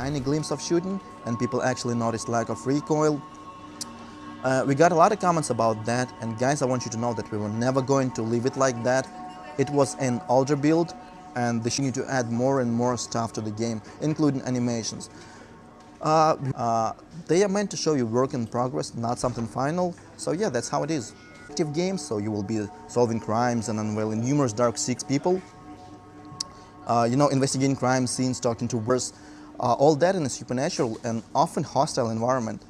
tiny glimpse of shooting, and people actually noticed lack of recoil. We got a lot of comments about that, and guys, I want you to know that we were never going to leave it like that. It was an older build, and they need to add more and more stuff to the game, including animations. They are meant to show you work in progress, not something final. So yeah, that's how it is. Active game, so you will be solving crimes and unveiling numerous dark secrets people. Investigating crime scenes, talking to worse, all that in a supernatural and often hostile environment.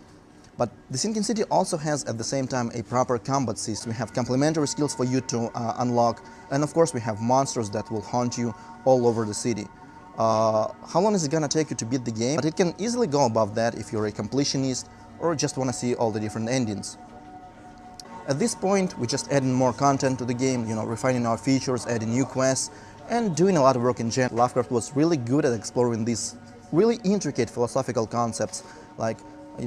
But the Sinking City also has at the same time a proper combat system. We have complementary skills for you to unlock, and of course we have monsters that will haunt you all over the city. How long is it gonna take you to beat the game? But it can easily go above that if you're a completionist or just want to see all the different endings. At this point, we're just adding more content to the game, refining our features, adding new quests, and doing a lot of work in general. Lovecraft was really good at exploring these really intricate philosophical concepts, like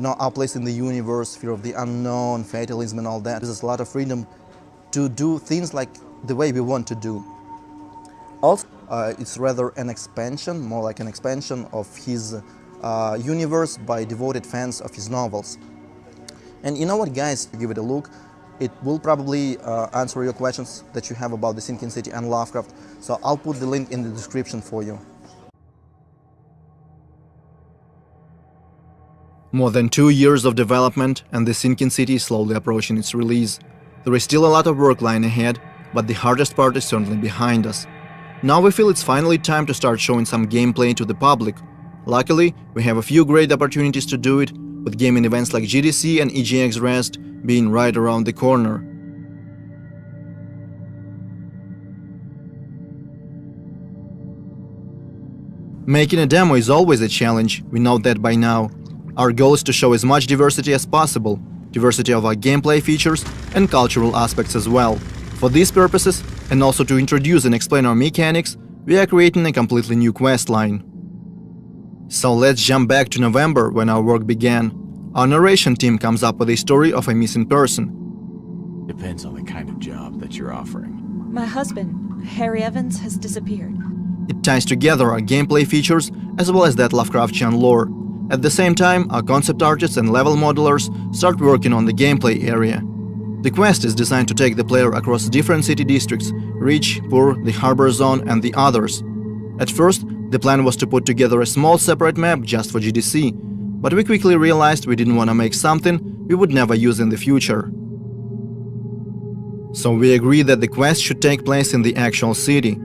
our place in the universe, fear of the unknown, fatalism and all that. There's a lot of freedom to do things like the way we want to do. Also, it's rather an expansion, more like an expansion of his universe by devoted fans of his novels. And you know what, guys, give it a look. It will probably answer your questions that you have about the Sinking City and Lovecraft, so I'll put the link in the description for you. More than 2 years of development, and the Sinking City is slowly approaching its release. There is still a lot of work lying ahead, but the hardest part is certainly behind us. Now we feel it's finally time to start showing some gameplay to the public. Luckily, we have a few great opportunities to do it, with gaming events like GDC and EGX Rest being right around the corner. Making a demo is always a challenge, we know that by now. Our goal is to show as much diversity as possible, diversity of our gameplay features and cultural aspects as well. For these purposes, and also to introduce and explain our mechanics, we are creating a completely new quest line. So let's jump back to November, when our work began. Our narration team comes up with a story of a missing person. Depends on the kind of job that you're offering. My husband, Harry Evans, has disappeared. It ties together our gameplay features as well as that Lovecraftian lore. At the same time, our concept artists and level modelers start working on the gameplay area. The quest is designed to take the player across different city districts: Rich, Poor, the Harbor Zone and the others. At first, the plan was to put together a small separate map just for GDC, but we quickly realized we didn't want to make something we would never use in the future. So we agreed that the quest should take place in the actual city.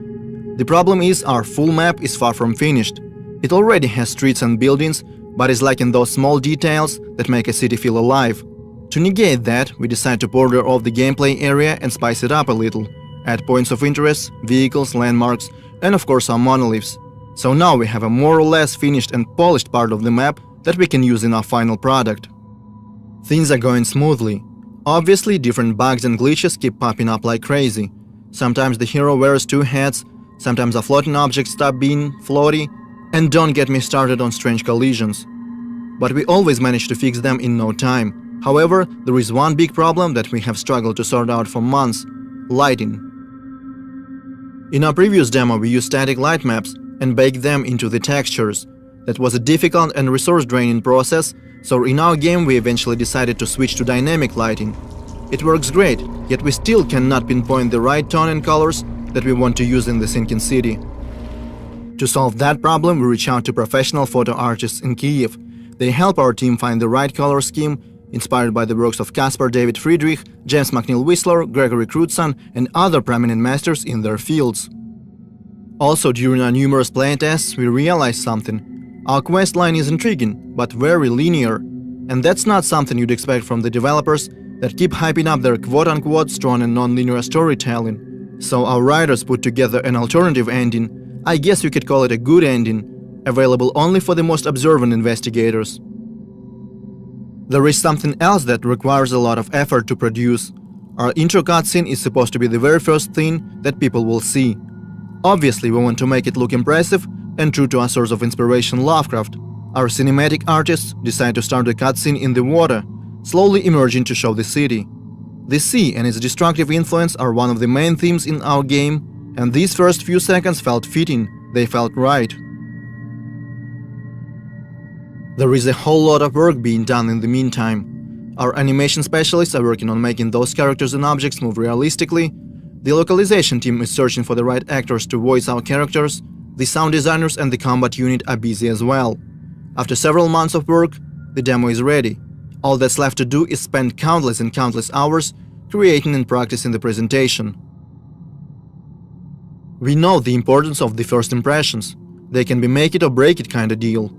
The problem is our full map is far from finished. It already has streets and buildings, but is lacking those small details that make a city feel alive. To negate that, we decide to border off the gameplay area and spice it up a little, add points of interest, vehicles, landmarks, and of course our monoliths. So now we have a more or less finished and polished part of the map that we can use in our final product. Things are going smoothly. Obviously, different bugs and glitches keep popping up like crazy. Sometimes the hero wears two hats, sometimes a floating object stop being floaty, and don't get me started on strange collisions. But we always manage to fix them in no time. However, there is one big problem that we have struggled to sort out for months: lighting. In our previous demo, we used static light maps and baked them into the textures. That was a difficult and resource-draining process, so in our game we eventually decided to switch to dynamic lighting. It works great, yet we still cannot pinpoint the right tone and colors that we want to use in the Sinking City. To solve that problem, we reach out to professional photo artists in Kyiv. They help our team find the right color scheme, inspired by the works of Caspar David Friedrich, James McNeill Whistler, Gregory Crutzen, and other prominent masters in their fields. Also, during our numerous playtests, we realized something. Our quest line is intriguing, but very linear. And that's not something you'd expect from the developers that keep hyping up their quote-unquote strong and non-linear storytelling. So our writers put together an alternative ending. I guess you could call it a good ending, available only for the most observant investigators. There is something else that requires a lot of effort to produce. Our intro cutscene is supposed to be the very first thing that people will see. Obviously, we want to make it look impressive and true to our source of inspiration, Lovecraft. Our cinematic artists decide to start the cutscene in the water, slowly emerging to show the city. The sea and its destructive influence are one of the main themes in our game, and these first few seconds felt fitting, they felt right. There is a whole lot of work being done in the meantime. Our animation specialists are working on making those characters and objects move realistically. The localization team is searching for the right actors to voice our characters. The sound designers and the combat unit are busy as well. After several months of work, the demo is ready. All that's left to do is spend countless and countless hours creating and practicing the presentation. We know the importance of the first impressions. They can be make it or break it kind of deal.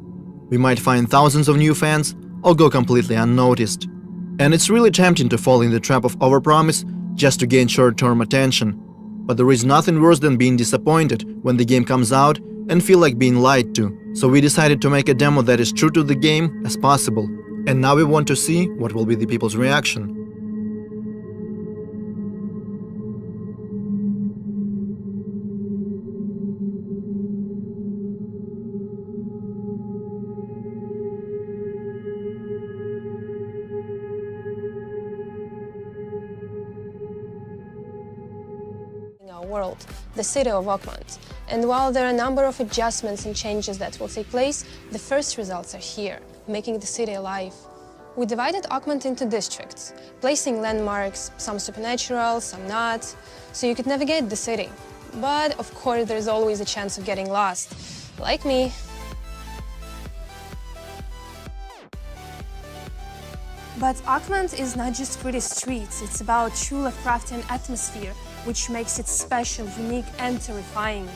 We might find thousands of new fans or go completely unnoticed. And it's really tempting to fall in the trap of overpromise just to gain short-term attention. But there is nothing worse than being disappointed when the game comes out and feel like being lied to. So we decided to make a demo that is true to the game as possible. And now we want to see what will be the people's reaction. Our world, the city of Oakmont. And while there are a number of adjustments and changes that will take place, the first results are here, making the city alive. We divided Oakmont into districts, placing landmarks, some supernatural, some not, so you could navigate the city. But of course there's always a chance of getting lost, like me. But Oakmont is not just pretty streets, it's about true Lovecraftian atmosphere, which makes it special, unique, and terrifying.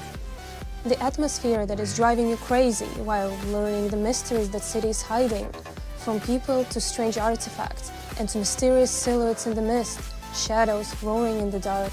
The atmosphere that is driving you crazy while learning the mysteries that city is hiding, from people to strange artifacts and to mysterious silhouettes in the mist, shadows roaring in the dark.